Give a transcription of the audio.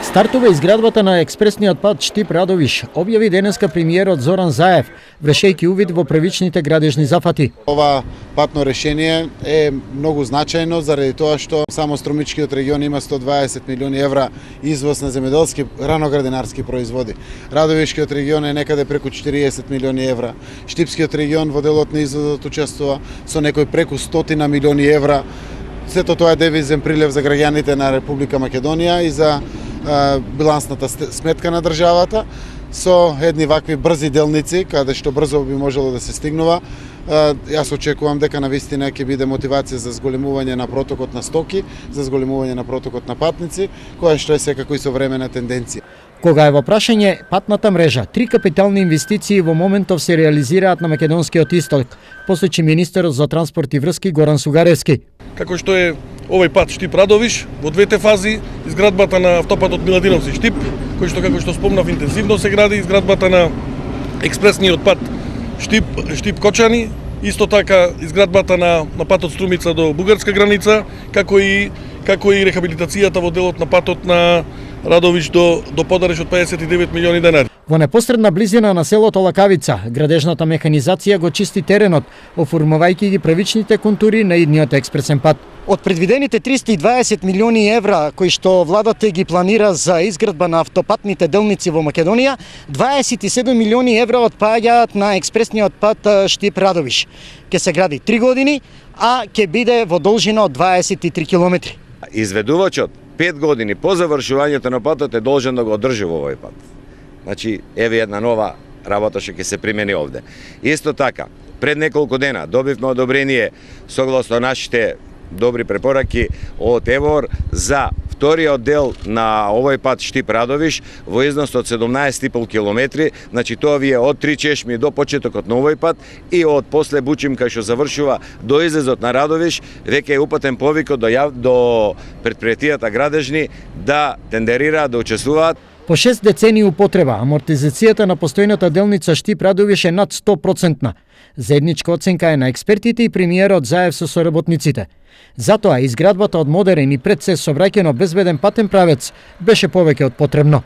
Стартува изградбата на експресниот пат Штип-Радовиш, објави денеска премиерот Зоран Заев, вршејќи увид во првичните градежни зафати. Ова патно решение е многу значајно заради тоа што само Струмичкиот регион има 120 милиони евра извоз на земјоделски раноградинарски производи. Радовишкиот регион е некаде преку 40 милиони евра. Штипскиот регион во делот на извозот учествува со некој преку 100 милиони евра. Сето тоа е девизен прилив за граѓаните на Република Македонија и за билансната сметка на државата. Со едни вакви брзи делници, каде што брзо би можело да се стигнува, јас очекувам дека навистина ќе биде мотивација за зголемување на протокот на стоки, за зголемување на протокот на патници, која што е секако и современа тенденција. Кога е во прашање патната мрежа, 3 капитални инвестиции во моментов се реализираат на македонскиот исток, посочи министерот за транспорт и врски Горан Сугаревски. Како што е овој пат Штип-Радовиш, во двете фази, изградбата на автопатот Миладиновци Штип, кој што како што спомнав интензивно се гради, изградбата на експресниот пат Штип-Кочани, исто така изградбата на патот Струмица до бугарска граница, како и рехабилитацијата во делот на патот на Радовиш до подареш од 59 милиони денари. Во непосредна близина на селото Лакавица, градежната механизација го чисти теренот, оформувајќи ги првичните контури на идниот експресен пат. Од предвидените 320 милиони евра кои што владата ги планира за изградба на автопатните делници во Македонија, 27 милиони евра отпаѓаат на експресниот пат Штип-Радовиш. Ке се гради 3 години, а ќе биде во должина од 23 километри. Изведувачот 5 години по завршувањето на патот е должен да го одржи во овој пат. Значи, еве една нова работа што ќе се примени овде. Исто така, пред неколку дена добивме одобрение согласно нашите добри препораки од ЕВОР за вториот дел на овој пат Штип-Радовиш во износ од 17,5 километри, значи тоа вие од Три чешми до почетокот на овој пат и од после Бучим кај што завршува до излезот на Радовиш, веќе е упатен повикот до предпријатијата градежни да тендерираат, да учествуваат. По 6 децении употреба, амортизацијата на постојната делница Штип-Радовиш е над 100%. Заедничка оценка е на експертите и премиерот Заев со соработниците. Затоа изградбата од модерен и пред се совраќено безбеден патен правец беше повеќе од потребно.